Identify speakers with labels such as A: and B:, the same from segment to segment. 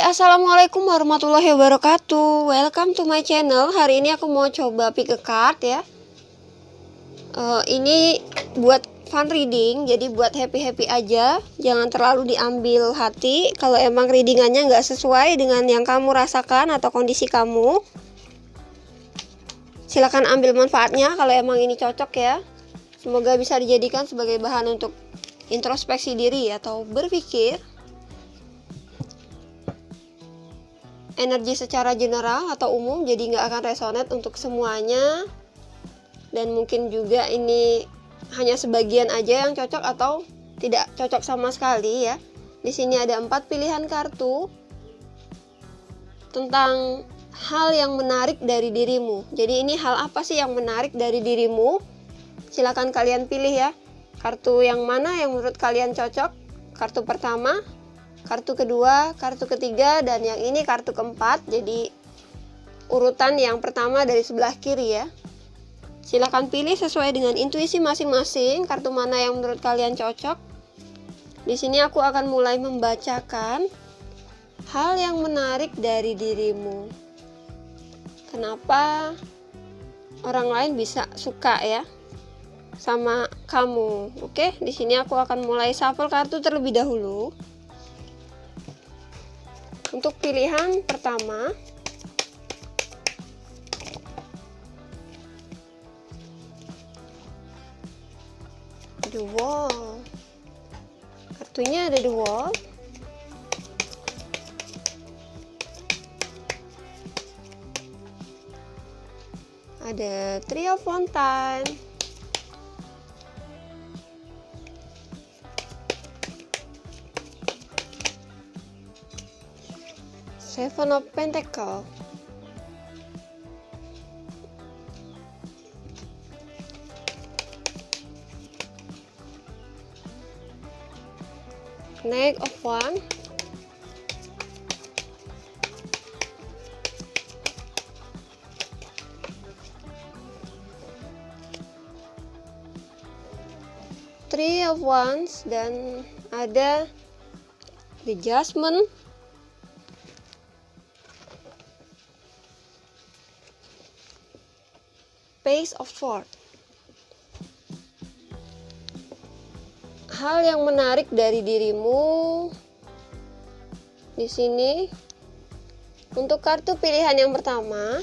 A: Assalamualaikum warahmatullahi wabarakatuh. Welcome to my channel. Hari ini aku mau coba pick a card ya. Ini buat fun reading, jadi buat happy-happy aja. Jangan terlalu diambil hati. Kalau emang readingannya nggak sesuai dengan yang kamu rasakan atau kondisi kamu, silakan ambil manfaatnya kalau emang ini cocok ya. Semoga bisa dijadikan sebagai bahan untuk introspeksi diri atau berpikir. Energi secara general atau umum, jadi nggak akan resonate untuk semuanya, dan mungkin juga ini hanya sebagian aja yang cocok atau tidak cocok sama sekali ya. Di sini ada 4 pilihan kartu tentang hal yang menarik dari dirimu. Jadi ini hal apa sih yang menarik dari dirimu? Silakan kalian pilih ya. Kartu yang mana yang menurut kalian cocok? Kartu pertama, kartu kedua, kartu ketiga, dan yang ini kartu keempat. Jadi urutan yang pertama dari sebelah kiri ya. Silahkan pilih sesuai dengan intuisi masing-masing kartu mana yang menurut kalian cocok. Di sini aku akan mulai membacakan hal yang menarik dari dirimu. Kenapa orang lain bisa suka ya sama kamu? Oke, di sini aku akan mulai shuffle kartu terlebih dahulu. Untuk pilihan pertama, The Wall. Kartunya ada The Wall. Ada Three of Wands. Seven of Pentacles. Knight of Wands. Three of Wands, dan ada The Judgment. Page of Swords. Hal yang menarik dari dirimu di sini. Untuk kartu pilihan yang pertama,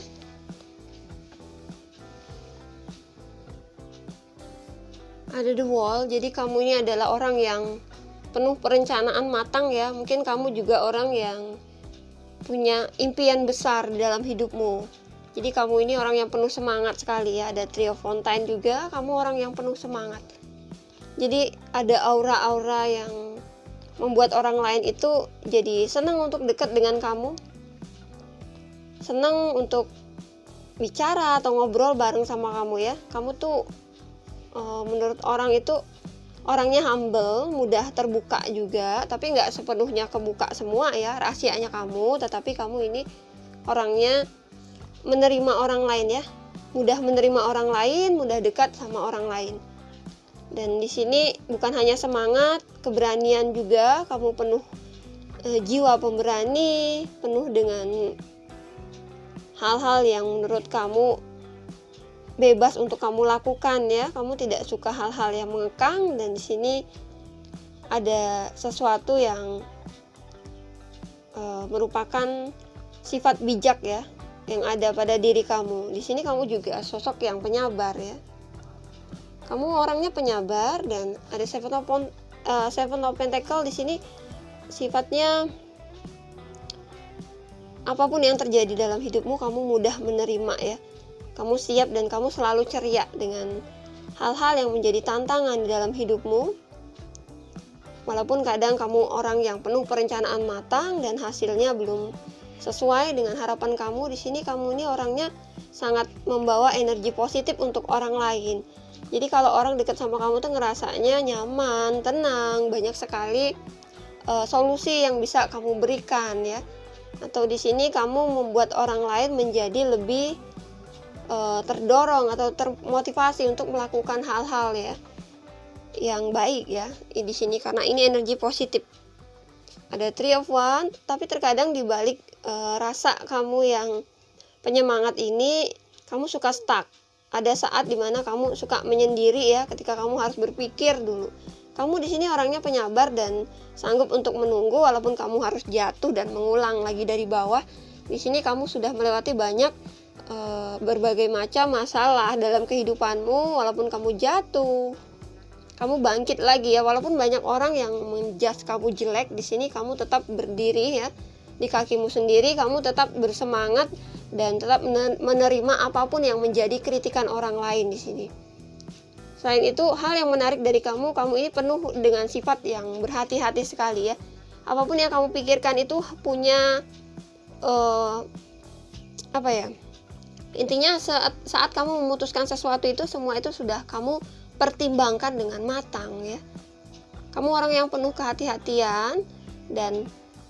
A: ada The Wall. Jadi kamu ini adalah orang yang penuh perencanaan matang ya. Mungkin kamu juga orang yang punya impian besar di dalam hidupmu. Jadi kamu ini orang yang penuh semangat sekali ya. Ada Three of Wands juga, kamu orang yang penuh semangat. Jadi ada aura-aura yang membuat orang lain itu jadi senang untuk dekat dengan kamu. Senang untuk bicara atau ngobrol bareng sama kamu ya. Kamu tuh menurut orang itu orangnya humble, mudah terbuka juga. Tapi nggak sepenuhnya kebuka semua ya rahasianya kamu. Tetapi kamu ini orangnya menerima orang lain ya, mudah menerima orang lain, mudah dekat sama orang lain. Dan di sini bukan hanya semangat, keberanian juga. Kamu penuh jiwa pemberani, penuh dengan hal-hal yang menurut kamu bebas untuk kamu lakukan ya. Kamu tidak suka hal-hal yang mengekang, dan di sini ada sesuatu yang merupakan sifat bijak ya yang ada pada diri kamu. Di sini kamu juga sosok yang penyabar ya. Kamu orangnya penyabar, dan ada Seven of Pentacles di sini. Sifatnya apapun yang terjadi dalam hidupmu, kamu mudah menerima ya. Kamu siap dan kamu selalu ceria dengan hal-hal yang menjadi tantangan di dalam hidupmu. Walaupun kadang kamu orang yang penuh perencanaan matang dan hasilnya belum sesuai dengan harapan kamu. Di sini kamu ini orangnya sangat membawa energi positif untuk orang lain. Jadi kalau orang dekat sama kamu tuh ngerasanya nyaman, tenang, banyak sekali solusi yang bisa kamu berikan ya. Atau di sini kamu membuat orang lain menjadi lebih terdorong atau termotivasi untuk melakukan hal-hal ya yang baik ya di sini, karena ini energi positif. Ada Three of Wands, tapi terkadang dibalik rasa kamu yang penyemangat ini, kamu suka stuck. Ada saat dimana kamu suka menyendiri ya, ketika kamu harus berpikir dulu. Kamu di sini orangnya penyabar dan sanggup untuk menunggu walaupun kamu harus jatuh dan mengulang lagi dari bawah. Di sini kamu sudah melewati banyak berbagai macam masalah dalam kehidupanmu, walaupun kamu jatuh, kamu bangkit lagi ya, walaupun banyak orang yang menjudge kamu jelek, di sini kamu tetap berdiri ya di kakimu sendiri, kamu tetap bersemangat dan tetap menerima apapun yang menjadi kritikan orang lain di sini. Selain itu, hal yang menarik dari kamu ini penuh dengan sifat yang berhati-hati sekali ya. Apapun yang kamu pikirkan itu punya intinya saat kamu memutuskan sesuatu itu, semua itu sudah kamu pertimbangkan dengan matang ya. Kamu orang yang penuh kehati-hatian dan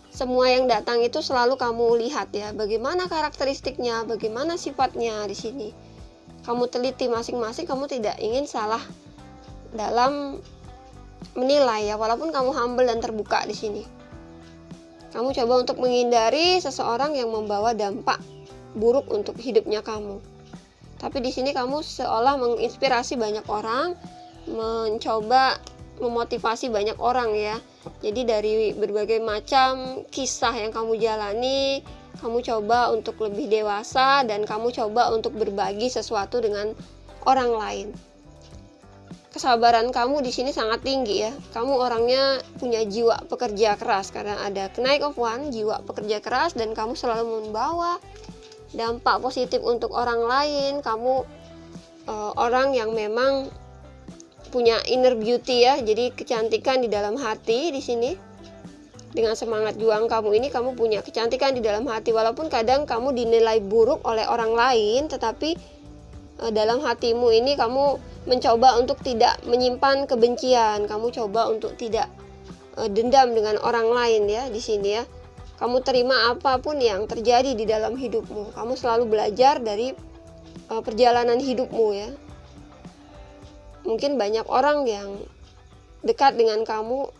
A: semua yang datang itu selalu kamu lihat ya, bagaimana karakteristiknya, bagaimana sifatnya di sini. Kamu teliti masing-masing, kamu tidak ingin salah dalam menilai ya, walaupun kamu humble dan terbuka di sini. Kamu coba untuk menghindari seseorang yang membawa dampak buruk untuk hidupnya kamu. Tapi di sini kamu seolah menginspirasi banyak orang, mencoba memotivasi banyak orang ya. Jadi dari berbagai macam kisah yang kamu jalani, kamu coba untuk lebih dewasa dan kamu coba untuk berbagi sesuatu dengan orang lain. Kesabaran kamu di sini sangat tinggi ya. Kamu orangnya punya jiwa pekerja keras karena ada Knight of Wands, jiwa pekerja keras, dan kamu selalu membawa dampak positif untuk orang lain. Kamu orang yang memang punya inner beauty ya, jadi kecantikan di dalam hati di sini. Dengan semangat juang kamu ini, kamu punya kecantikan di dalam hati, walaupun kadang kamu dinilai buruk oleh orang lain, tetapi dalam hatimu ini kamu mencoba untuk tidak menyimpan kebencian, kamu coba untuk tidak dendam dengan orang lain ya di sini ya. Kamu terima apapun yang terjadi di dalam hidupmu. Kamu selalu belajar dari perjalanan hidupmu ya. Mungkin banyak orang yang dekat dengan kamu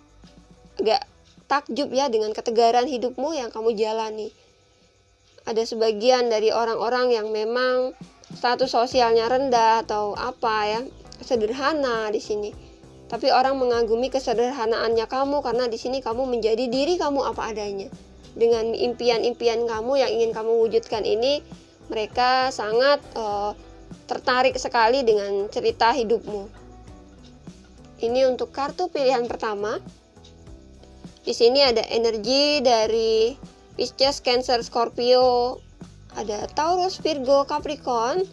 A: agak takjub ya dengan ketegaran hidupmu yang kamu jalani. Ada sebagian dari orang-orang yang memang status sosialnya rendah atau apa ya, sederhana di sini. Tapi orang mengagumi kesederhanaannya kamu karena di sini kamu menjadi diri kamu apa adanya. Dengan impian-impian kamu yang ingin kamu wujudkan ini, mereka sangat tertarik sekali dengan cerita hidupmu. Ini untuk kartu pilihan pertama. Di sini ada energi dari Pisces, Cancer, Scorpio, ada Taurus, Virgo, Capricorn,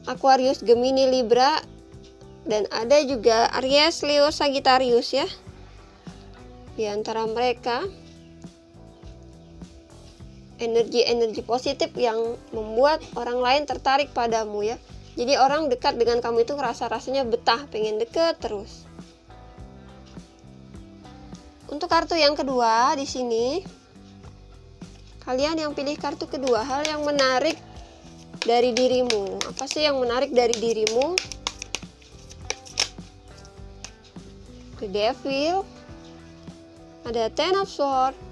A: Aquarius, Gemini, Libra, dan ada juga Aries, Leo, Sagittarius ya. Di antara mereka energi-energi positif yang membuat orang lain tertarik padamu ya. Jadi orang dekat dengan kamu itu rasanya betah, pengen deket terus. Untuk kartu yang kedua di sini, kalian yang pilih kartu kedua, hal yang menarik dari dirimu. Apa sih yang menarik dari dirimu? The Devil, ada Ten of Swords,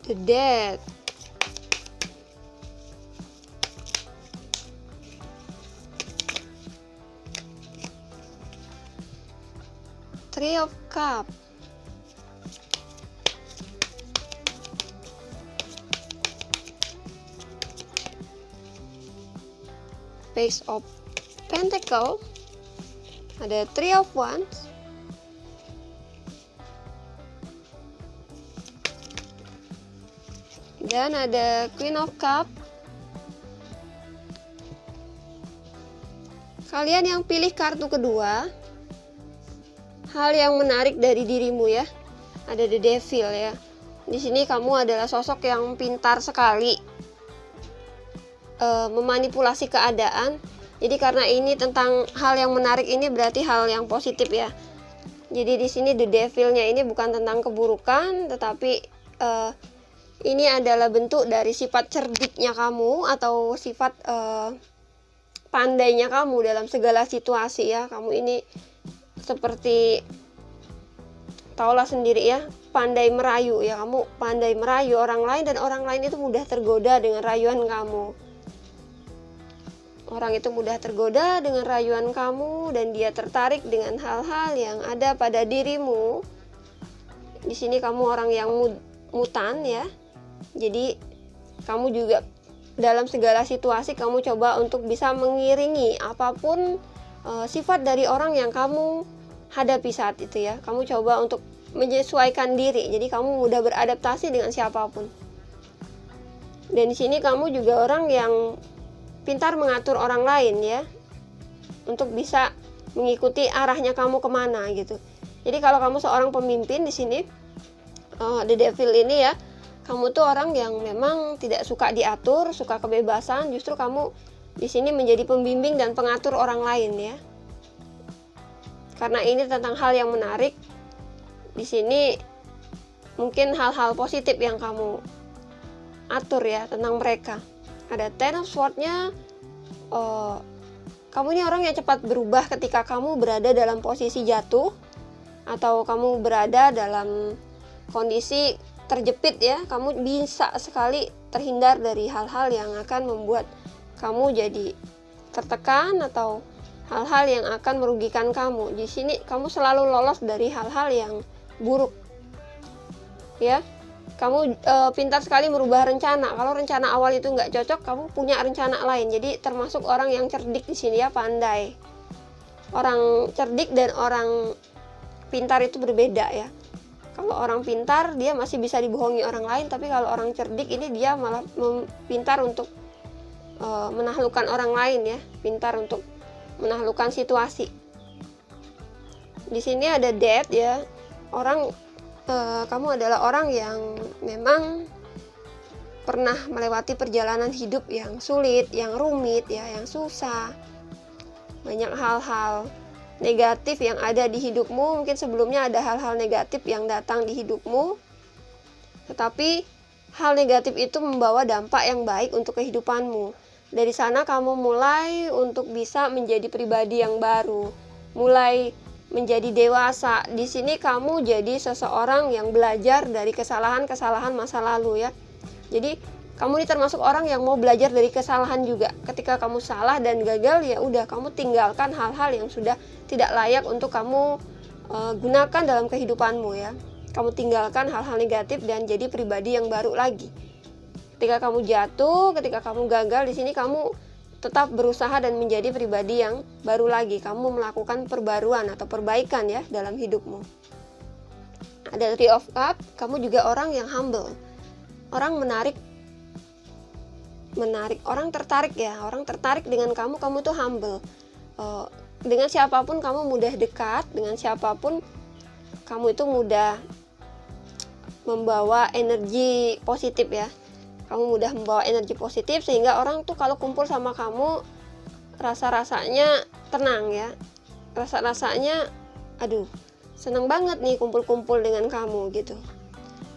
A: The Death, Three of Cups, Page of Pentacles, ada Three of Wands, dan ada Queen of Cups. Kalian yang pilih kartu kedua, hal yang menarik dari dirimu ya, ada The Devil ya. Di sini kamu adalah sosok yang pintar sekali memanipulasi keadaan. Jadi karena ini tentang hal yang menarik, ini berarti hal yang positif ya. Jadi di sini The Devil-nya ini bukan tentang keburukan, tetapi Ini adalah bentuk dari sifat cerdiknya kamu atau sifat pandainya kamu dalam segala situasi ya. Kamu ini seperti taulah sendiri ya, pandai merayu ya. Kamu pandai merayu orang lain dan orang lain itu mudah tergoda dengan rayuan kamu. Orang itu mudah tergoda dengan rayuan kamu dan dia tertarik dengan hal-hal yang ada pada dirimu. Di sini kamu orang yang mutan ya. Jadi kamu juga dalam segala situasi kamu coba untuk bisa mengiringi apapun sifat dari orang yang kamu hadapi saat itu ya. Kamu coba untuk menyesuaikan diri. Jadi kamu mudah beradaptasi dengan siapapun. Dan di sini kamu juga orang yang pintar mengatur orang lain ya, untuk bisa mengikuti arahnya kamu kemana gitu. Jadi kalau kamu seorang pemimpin di sini, The Devil ini ya, kamu tuh orang yang memang tidak suka diatur, suka kebebasan. Justru kamu di sini menjadi pembimbing dan pengatur orang lain ya. Karena ini tentang hal yang menarik. Di sini mungkin hal-hal positif yang kamu atur ya tentang mereka. Ada Ten of Swords-nya. Kamu ini orang yang cepat berubah ketika kamu berada dalam posisi jatuh atau kamu berada dalam kondisi terjepit ya. Kamu bisa sekali terhindar dari hal-hal yang akan membuat kamu jadi tertekan atau hal-hal yang akan merugikan kamu. Di sini kamu selalu lolos dari hal-hal yang buruk ya. Kamu pintar sekali merubah rencana. Kalau rencana awal itu nggak cocok, kamu punya rencana lain. Jadi termasuk orang yang cerdik di sini ya, pandai. Orang cerdik dan orang pintar itu berbeda ya. Kalau orang pintar dia masih bisa dibohongi orang lain, tapi kalau orang cerdik ini dia malah pintar untuk menaklukkan orang lain ya, pintar untuk menaklukkan situasi. Di sini ada Death ya, kamu adalah orang yang memang pernah melewati perjalanan hidup yang sulit, yang rumit ya, yang susah. Banyak hal-hal negatif yang ada di hidupmu. Mungkin sebelumnya ada hal-hal negatif yang datang di hidupmu, tetapi hal negatif itu membawa dampak yang baik untuk kehidupanmu. Dari sana kamu mulai untuk bisa menjadi pribadi yang baru, mulai menjadi dewasa. Di sini kamu jadi seseorang yang belajar dari kesalahan-kesalahan masa lalu ya. Jadi kamu ini termasuk orang yang mau belajar dari kesalahan juga. Ketika kamu salah dan gagal, ya udah kamu tinggalkan hal-hal yang sudah tidak layak untuk kamu gunakan dalam kehidupanmu ya. Kamu tinggalkan hal-hal negatif dan jadi pribadi yang baru lagi. Ketika kamu jatuh, ketika kamu gagal, di sini kamu tetap berusaha dan menjadi pribadi yang baru lagi. Kamu melakukan perbaruan atau perbaikan ya dalam hidupmu. Ada Three of Cups, kamu juga orang yang humble. Orang menarik, orang tertarik ya, orang tertarik dengan kamu tuh humble. Dengan siapapun kamu mudah dekat, dengan siapapun kamu itu mudah membawa energi positif ya. Kamu mudah membawa energi positif sehingga orang tuh kalau kumpul sama kamu rasa-rasanya tenang ya. Rasa-rasanya aduh, senang banget nih kumpul-kumpul dengan kamu gitu.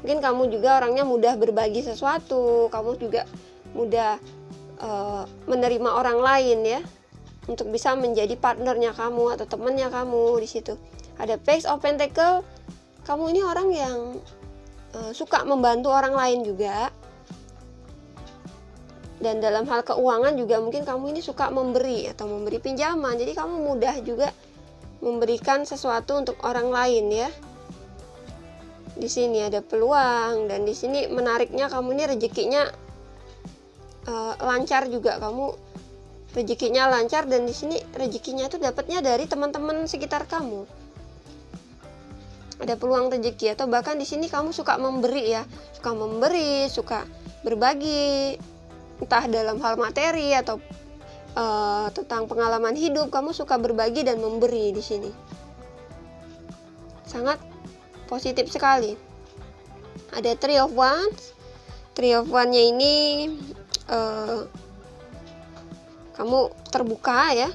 A: Mungkin kamu juga orangnya mudah berbagi sesuatu, kamu juga mudah menerima orang lain ya, untuk bisa menjadi partnernya kamu atau temannya kamu di situ. Ada Page of Pentacles, kamu ini orang yang suka membantu orang lain juga. Dan dalam hal keuangan juga mungkin kamu ini suka memberi atau memberi pinjaman. Jadi kamu mudah juga memberikan sesuatu untuk orang lain ya. Di sini ada peluang dan di sini menariknya kamu ini rezekinya lancar juga. Kamu rezekinya lancar dan di sini rezekinya itu dapatnya dari teman-teman sekitar kamu. Ada peluang rezeki atau bahkan di sini kamu suka memberi ya, suka memberi, suka berbagi. Entah dalam hal materi atau tentang pengalaman hidup, kamu suka berbagi dan memberi di sini. Sangat positif sekali. Ada Three of Wands. Three of Wands-nya ini kamu terbuka ya.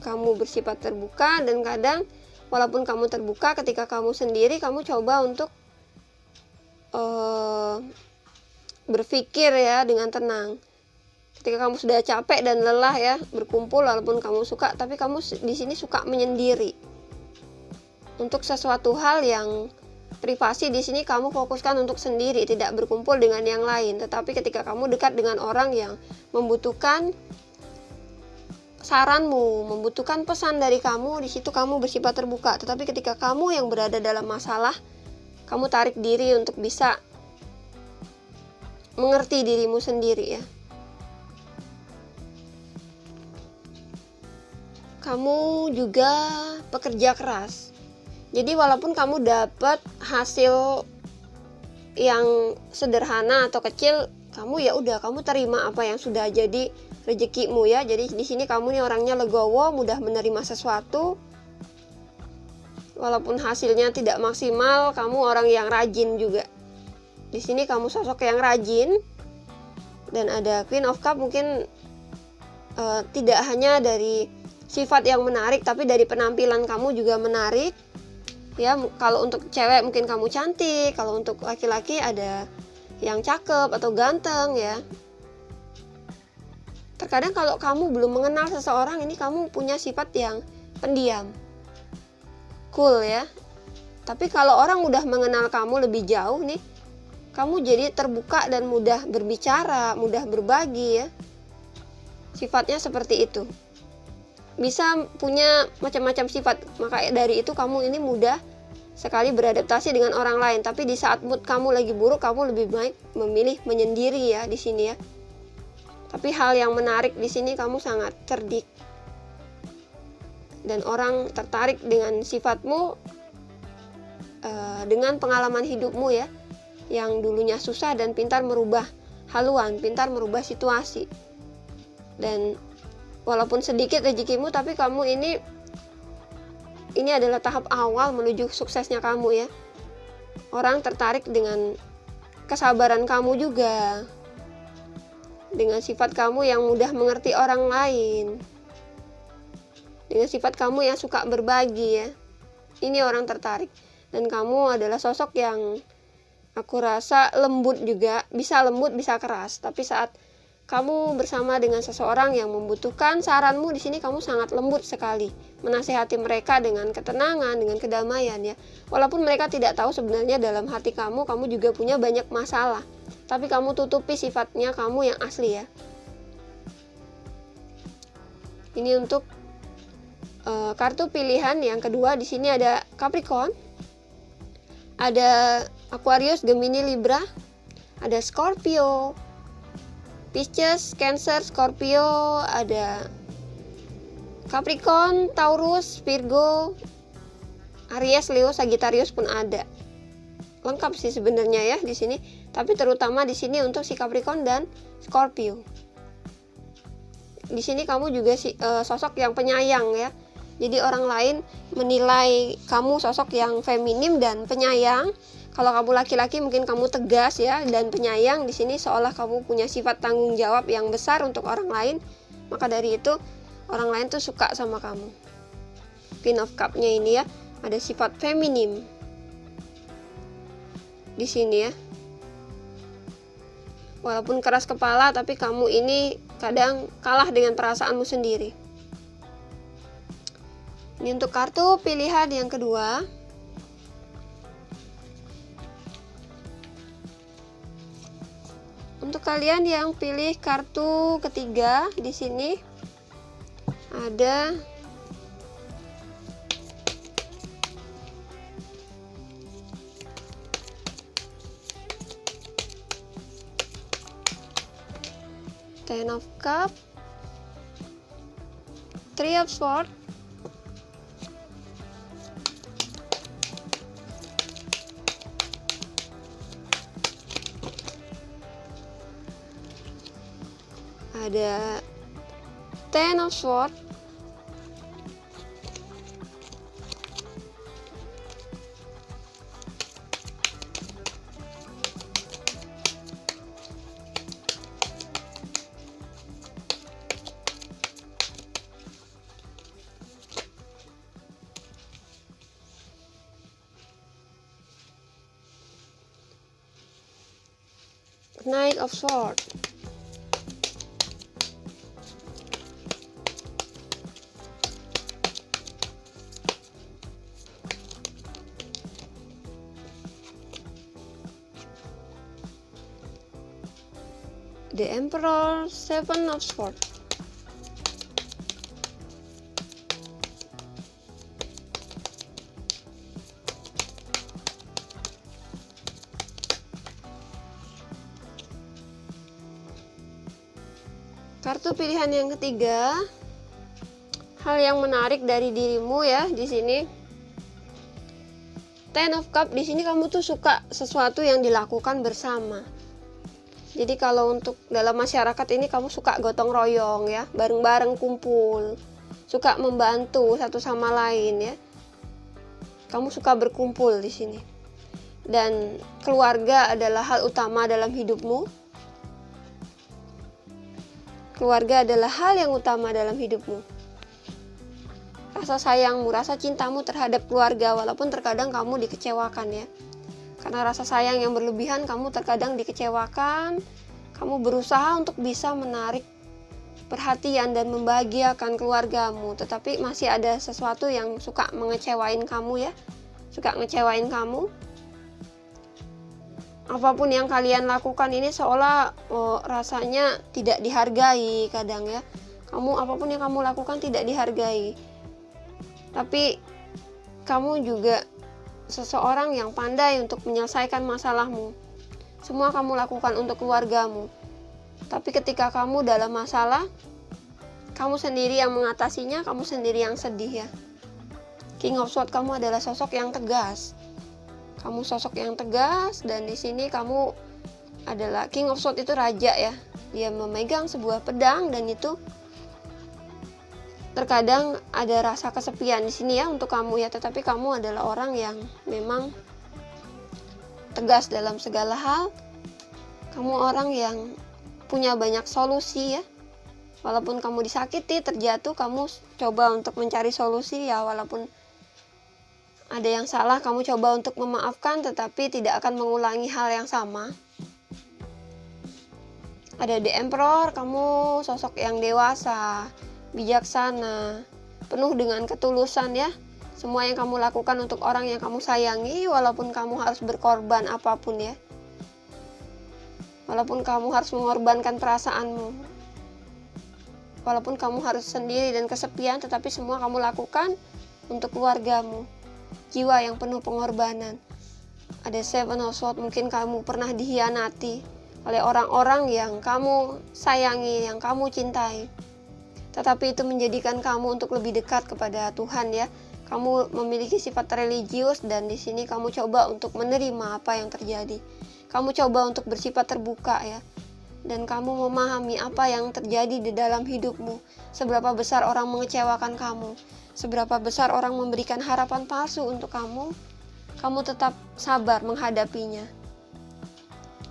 A: Kamu bersifat terbuka dan kadang walaupun kamu terbuka ketika kamu sendiri, kamu coba untuk berpikir ya dengan tenang. Ketika kamu sudah capek dan lelah ya berkumpul, walaupun kamu suka, tapi kamu di sini suka menyendiri. Untuk sesuatu hal yang privasi di sini kamu fokuskan untuk sendiri, tidak berkumpul dengan yang lain. Tetapi ketika kamu dekat dengan orang yang membutuhkan saranmu, membutuhkan pesan dari kamu, di situ kamu bersifat terbuka. Tetapi ketika kamu yang berada dalam masalah, kamu tarik diri untuk bisa mengerti dirimu sendiri ya. Kamu juga pekerja keras. Jadi walaupun kamu dapat hasil yang sederhana atau kecil, kamu ya udah, kamu terima apa yang sudah jadi rezekimu ya. Jadi di sini kamu nih orangnya legowo, mudah menerima sesuatu. Walaupun hasilnya tidak maksimal, kamu orang yang rajin juga. Di sini kamu sosok yang rajin. Dan ada Queen of Cup, mungkin tidak hanya dari sifat yang menarik, tapi dari penampilan kamu juga menarik. Ya, kalau untuk cewek mungkin kamu cantik, kalau untuk laki-laki ada yang cakep atau ganteng ya. Terkadang kalau kamu belum mengenal seseorang, ini kamu punya sifat yang pendiam, cool ya. Tapi kalau orang udah mengenal kamu lebih jauh nih, kamu jadi terbuka dan mudah berbicara, mudah berbagi ya. Sifatnya seperti itu. Bisa punya macam-macam sifat, maka dari itu kamu ini mudah sekali beradaptasi dengan orang lain. Tapi di saat mood kamu lagi buruk, kamu lebih baik memilih menyendiri ya di sini ya. Tapi hal yang menarik di sini, kamu sangat cerdik dan orang tertarik dengan sifatmu, dengan pengalaman hidupmu ya, yang dulunya susah dan pintar merubah haluan, pintar merubah situasi. Dan walaupun sedikit rezekimu, tapi kamu ini adalah tahap awal menuju suksesnya kamu ya. Orang tertarik dengan kesabaran kamu juga, dengan sifat kamu yang mudah mengerti orang lain, dengan sifat kamu yang suka berbagi ya. Ini orang tertarik. Dan kamu adalah sosok yang aku rasa lembut juga, bisa lembut, bisa keras. Tapi saat kamu bersama dengan seseorang yang membutuhkan saranmu, di sini kamu sangat lembut sekali, menasihati mereka dengan ketenangan, dengan kedamaian ya. Walaupun mereka tidak tahu sebenarnya dalam hati kamu juga punya banyak masalah, tapi kamu tutupi sifatnya kamu yang asli ya. Ini untuk kartu pilihan yang kedua. Di sini ada Capricorn, ada Aquarius, Gemini, Libra, ada Scorpio, Pisces, Cancer, Scorpio, ada Capricorn, Taurus, Virgo, Aries, Leo, Sagittarius pun ada. Lengkap sih sebenarnya ya di sini, tapi terutama di sini untuk si Capricorn dan Scorpio. Di sini kamu juga sosok yang penyayang ya. Jadi orang lain menilai kamu sosok yang feminim dan penyayang. Kalau kamu laki-laki mungkin kamu tegas ya dan penyayang. Di sini seolah kamu punya sifat tanggung jawab yang besar untuk orang lain. Maka dari itu orang lain tuh suka sama kamu. Queen of Cup-nya ini ya, ada sifat feminim di sini ya. Walaupun keras kepala, tapi kamu ini kadang kalah dengan perasaanmu sendiri. Ini untuk kartu pilihan yang kedua. Untuk kalian yang pilih kartu ketiga, di sini ada Ten of Cup, Three of Swords, ada Ten of Swords, Knight of Swords. The Emperor, Seven of Swords. Kartu pilihan yang ketiga, hal yang menarik dari dirimu ya di sini. Ten of Cup, di sini kamu tuh suka sesuatu yang dilakukan bersama. Jadi kalau untuk dalam masyarakat ini kamu suka gotong royong ya, bareng-bareng kumpul, suka membantu satu sama lain ya. Kamu suka berkumpul di sini. Dan keluarga adalah hal utama dalam hidupmu. Keluarga adalah hal yang utama dalam hidupmu. Rasa sayangmu, rasa cintamu terhadap keluarga, walaupun terkadang kamu dikecewakan ya. Karena rasa sayang yang berlebihan, kamu terkadang dikecewakan. Kamu berusaha untuk bisa menarik perhatian dan membahagiakan keluargamu, tetapi masih ada sesuatu yang suka mengecewain kamu ya. Suka ngecewain kamu. Apapun yang kalian lakukan ini seolah rasanya tidak dihargai kadang ya. Apapun yang kamu lakukan tidak dihargai. Tapi kamu juga seseorang yang pandai untuk menyelesaikan masalahmu. Semua kamu lakukan untuk keluargamu. Tapi ketika kamu dalam masalah, kamu sendiri yang mengatasinya, kamu sendiri yang sedih ya. King of Swords, kamu adalah sosok yang tegas. Kamu sosok yang tegas, dan di sini kamu adalah King of Swords, itu raja ya. Dia memegang sebuah pedang, dan itu terkadang ada rasa kesepian di sini ya untuk kamu ya. Tetapi kamu adalah orang yang memang tegas dalam segala hal. Kamu orang yang punya banyak solusi ya. Walaupun kamu disakiti, terjatuh, kamu coba untuk mencari solusi ya. Walaupun ada yang salah, kamu coba untuk memaafkan, tetapi tidak akan mengulangi hal yang sama. Ada The Emperor, kamu sosok yang dewasa, bijaksana, penuh dengan ketulusan ya. Semua yang kamu lakukan untuk orang yang kamu sayangi, walaupun kamu harus berkorban apapun ya. Walaupun kamu harus mengorbankan perasaanmu. Walaupun kamu harus sendiri dan kesepian, tetapi semua kamu lakukan untuk keluargamu. Jiwa yang penuh pengorbanan. Ada Seven of Swords, mungkin kamu pernah dihianati oleh orang-orang yang kamu sayangi, yang kamu cintai. Tetapi itu menjadikan kamu untuk lebih dekat kepada Tuhan ya. Kamu memiliki sifat religius, dan di sini kamu coba untuk menerima apa yang terjadi. Kamu coba untuk bersifat terbuka ya. Dan kamu memahami apa yang terjadi di dalam hidupmu. Seberapa besar orang mengecewakan kamu. Seberapa besar orang memberikan harapan palsu untuk kamu. Kamu tetap sabar menghadapinya.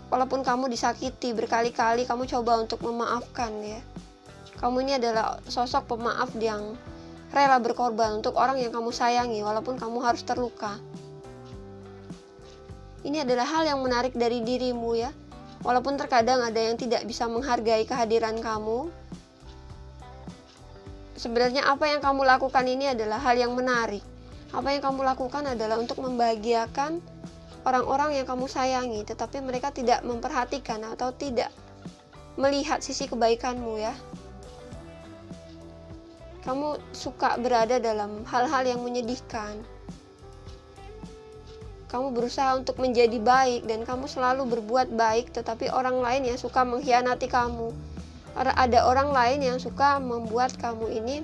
A: Walaupun kamu disakiti berkali-kali, kamu coba untuk memaafkan ya. Kamu ini adalah sosok pemaaf yang rela berkorban untuk orang yang kamu sayangi, walaupun kamu harus terluka. Ini adalah hal yang menarik dari dirimu ya. Walaupun terkadang ada yang tidak bisa menghargai kehadiran kamu, sebenarnya apa yang kamu lakukan ini adalah hal yang menarik. Apa yang kamu lakukan adalah untuk membahagiakan orang-orang yang kamu sayangi, tetapi mereka tidak memperhatikan atau tidak melihat sisi kebaikanmu ya. Kamu suka berada dalam hal-hal yang menyedihkan. Kamu berusaha untuk menjadi baik, dan kamu selalu berbuat baik, tetapi orang lain yang suka mengkhianati kamu. Ada orang lain yang suka membuat kamu ini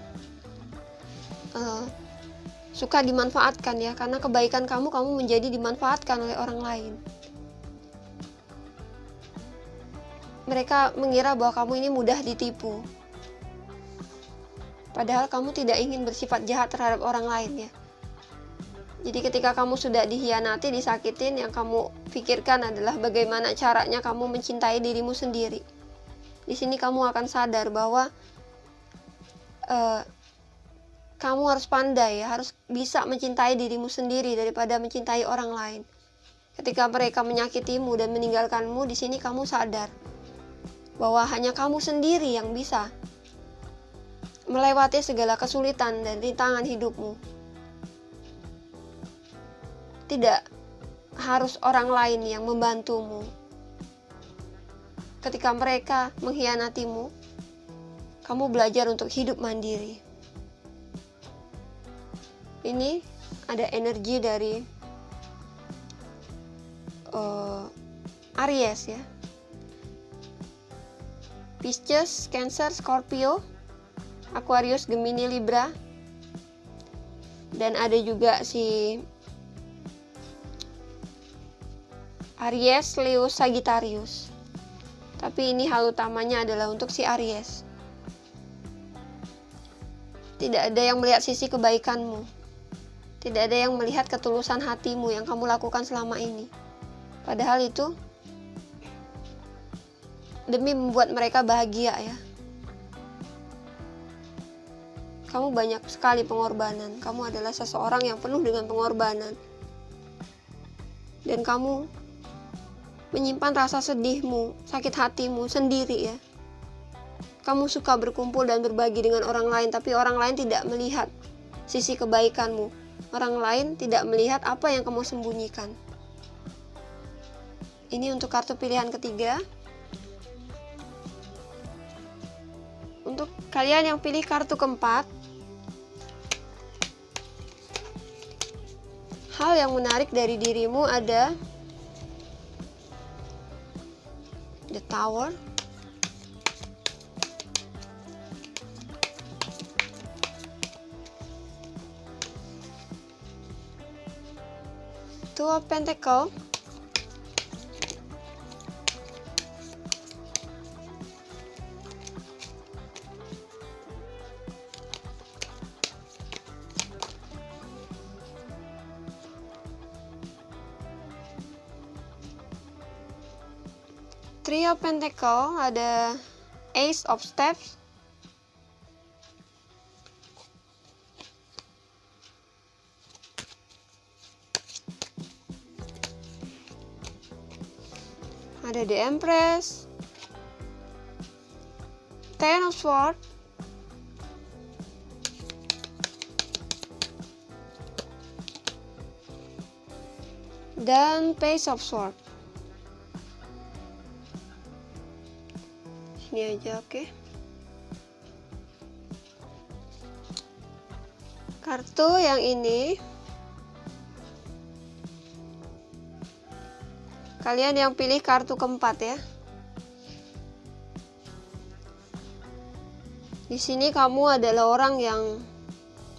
A: suka dimanfaatkan ya, karena kebaikan kamu menjadi dimanfaatkan oleh orang lain. Mereka mengira bahwa kamu ini mudah ditipu, padahal kamu tidak ingin bersifat jahat terhadap orang lain ya. Jadi ketika kamu sudah dihianati, disakitin, yang kamu pikirkan adalah bagaimana caranya kamu mencintai dirimu sendiri. Di sini kamu akan sadar bahwa kamu harus pandai ya, harus bisa mencintai dirimu sendiri daripada mencintai orang lain. Ketika mereka menyakitimu dan meninggalkanmu, di sini kamu sadar bahwa hanya kamu sendiri yang bisa melewati segala kesulitan dan rintangan hidupmu. Tidak harus orang lain yang membantumu. Ketika mereka mengkhianatimu, kamu belajar untuk hidup mandiri. Ini ada energi dari Aries ya. Pisces, Cancer, Scorpio, Aquarius, Gemini, Libra. Dan ada juga si Aries, Leo, Sagittarius. Tapi ini hal utamanya adalah untuk si Aries. Tidak ada yang melihat sisi kebaikanmu. Tidak ada yang melihat ketulusan hatimu yang kamu lakukan selama ini. Padahal itu demi membuat mereka bahagia ya. Kamu banyak sekali pengorbanan. Kamu adalah seseorang yang penuh dengan pengorbanan. Dan kamu menyimpan rasa sedihmu, sakit hatimu sendiri ya. Kamu suka berkumpul dan berbagi dengan orang lain, tapi orang lain tidak melihat sisi kebaikanmu. Orang lain tidak melihat apa yang kamu sembunyikan. Ini untuk kartu pilihan ketiga. Untuk kalian yang pilih kartu keempat, hal yang menarik dari dirimu ada The Tower, Two of Pentacles, Three of Pentacles, ada Ace of Steps, ada The Empress, Ten of Swords, dan Page of Swords. Sini aja, oke. Kartu yang ini, kalian yang pilih kartu keempat ya. Di sini kamu adalah orang yang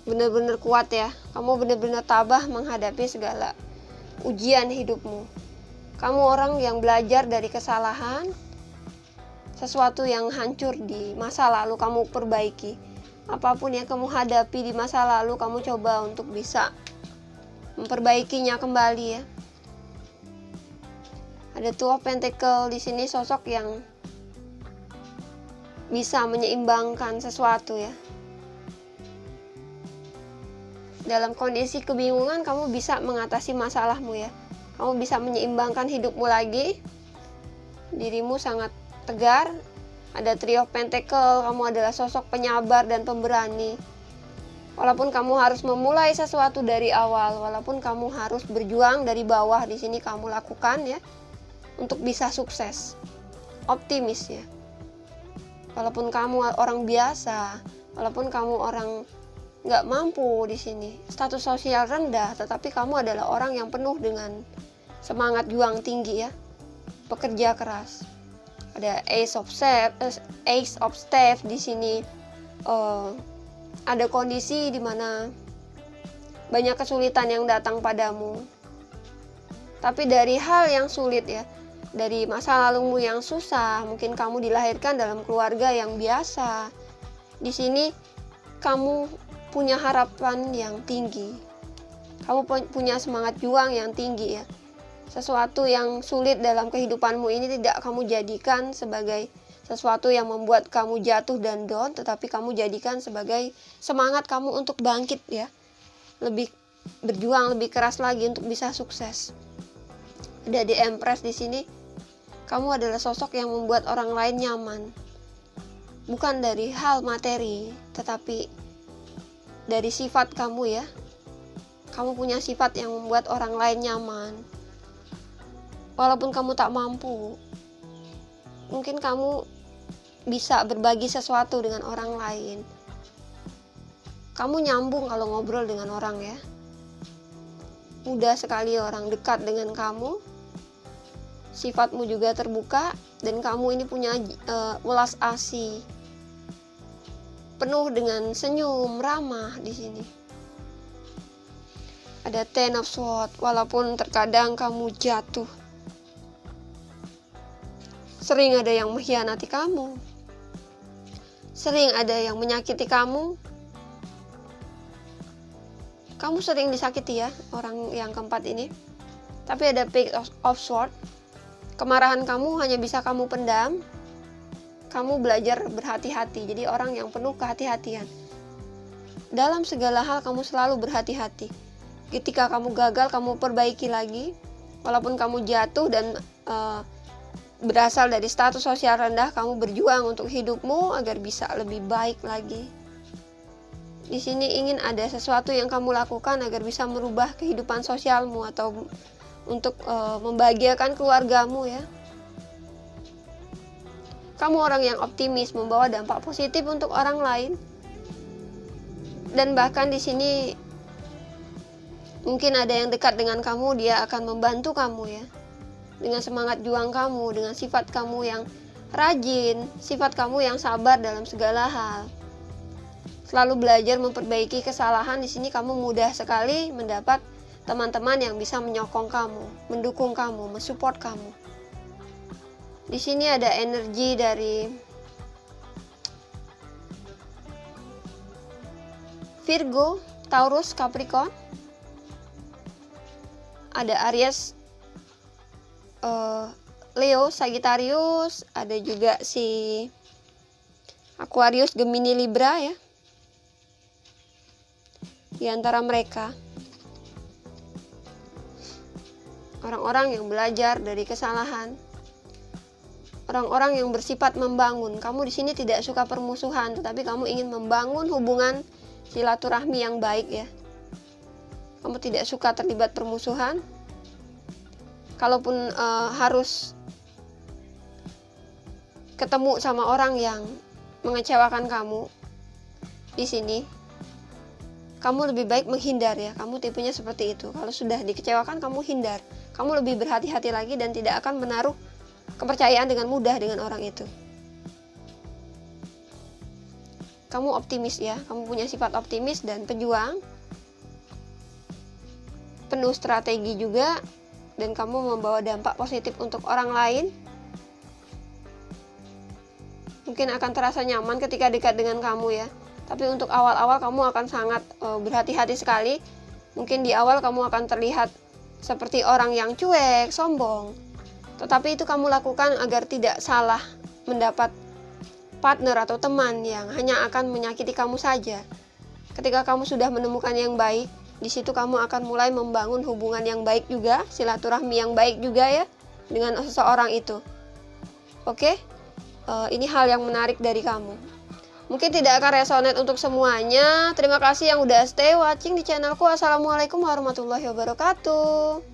A: benar-benar kuat ya. Kamu benar-benar tabah menghadapi segala ujian hidupmu. Kamu orang yang belajar dari kesalahan. Sesuatu yang hancur di masa lalu kamu perbaiki. Apapun yang kamu hadapi di masa lalu, kamu coba untuk bisa memperbaikinya kembali ya. Ada Two of Pentacles di sini, sosok yang bisa menyeimbangkan sesuatu ya. Dalam kondisi kebingungan, kamu bisa mengatasi masalahmu ya. Kamu bisa menyeimbangkan hidupmu lagi. Dirimu sangat tegar. Ada Three of Pentacles, kamu adalah sosok penyabar dan pemberani. Walaupun kamu harus memulai sesuatu dari awal, walaupun kamu harus berjuang dari bawah, di sini kamu lakukan ya untuk bisa sukses. Optimis ya. Walaupun kamu orang biasa, walaupun kamu orang nggak mampu di sini, status sosial rendah, tetapi kamu adalah orang yang penuh dengan semangat juang tinggi ya, pekerja keras. Ada Ace of Steps di sini. Ada kondisi di mana banyak kesulitan yang datang padamu. Tapi dari hal yang sulit ya, dari masa lalumu yang susah, mungkin kamu dilahirkan dalam keluarga yang biasa. Di sini kamu punya harapan yang tinggi. Kamu punya semangat juang yang tinggi ya. Sesuatu yang sulit dalam kehidupanmu ini tidak kamu jadikan sebagai sesuatu yang membuat kamu jatuh dan down, tetapi kamu jadikan sebagai semangat kamu untuk bangkit ya. Lebih berjuang, lebih keras lagi untuk bisa sukses. Ada di Empress di sini. Kamu adalah sosok yang membuat orang lain nyaman. Bukan dari hal materi, tetapi dari sifat kamu ya. Kamu punya sifat yang membuat orang lain nyaman. Walaupun kamu tak mampu, mungkin kamu bisa berbagi sesuatu dengan orang lain. Kamu nyambung kalau ngobrol dengan orang ya. Mudah sekali orang dekat dengan kamu. Sifatmu juga terbuka dan kamu ini punya welas asih. Penuh dengan senyum, ramah di sini. Ada Ten of Swords, walaupun terkadang kamu jatuh. Sering ada yang mengkhianati kamu. Sering ada yang menyakiti kamu. Kamu sering disakiti ya, orang yang keempat ini. Tapi ada Page of Swords. Kemarahan kamu hanya bisa kamu pendam. Kamu belajar berhati-hati. Jadi orang yang penuh kehati-hatian. Dalam segala hal kamu selalu berhati-hati. Ketika kamu gagal, kamu perbaiki lagi. Walaupun kamu jatuh dan berasal dari status sosial rendah, kamu berjuang untuk hidupmu agar bisa lebih baik lagi. Di sini ingin ada sesuatu yang kamu lakukan agar bisa merubah kehidupan sosialmu atau untuk membahagiakan keluargamu ya. Kamu orang yang optimis, membawa dampak positif untuk orang lain. Dan bahkan di sini mungkin ada yang dekat dengan kamu, dia akan membantu kamu ya. Dengan semangat juang kamu, dengan sifat kamu yang rajin, sifat kamu yang sabar dalam segala hal. Selalu belajar memperbaiki kesalahan. Di sini kamu mudah sekali mendapat teman-teman yang bisa menyokong kamu, mendukung kamu, mensupport kamu. Di sini ada energi dari Virgo, Taurus, Capricorn. Ada Aries, Leo, Sagittarius. Ada juga si Aquarius, Gemini, Libra ya. Di antara mereka orang-orang yang belajar dari kesalahan, orang-orang yang bersifat membangun. Kamu di sini tidak suka permusuhan, tetapi kamu ingin membangun hubungan silaturahmi yang baik ya. Kamu tidak suka terlibat permusuhan. Kalaupun harus ketemu sama orang yang mengecewakan kamu, di sini kamu lebih baik menghindar ya. Kamu tipenya seperti itu. Kalau sudah dikecewakan, kamu hindar. Kamu lebih berhati-hati lagi dan tidak akan menaruh kepercayaan dengan mudah dengan orang itu. Kamu optimis ya. Kamu punya sifat optimis dan pejuang. Penuh strategi juga. Dan kamu membawa dampak positif untuk orang lain. Mungkin akan terasa nyaman ketika dekat dengan kamu ya. Tapi untuk awal-awal kamu akan sangat berhati-hati sekali. Mungkin di awal kamu akan terlihat seperti orang yang cuek, sombong. Tetapi itu kamu lakukan agar tidak salah mendapat partner atau teman yang hanya akan menyakiti kamu saja. Ketika kamu sudah menemukan yang baik, di situ kamu akan mulai membangun hubungan yang baik juga, silaturahmi yang baik juga ya dengan seseorang itu. Oke? Ini hal yang menarik dari kamu. Mungkin tidak akan resonate untuk semuanya. Terima kasih yang udah stay watching di channelku. Assalamualaikum warahmatullahi wabarakatuh.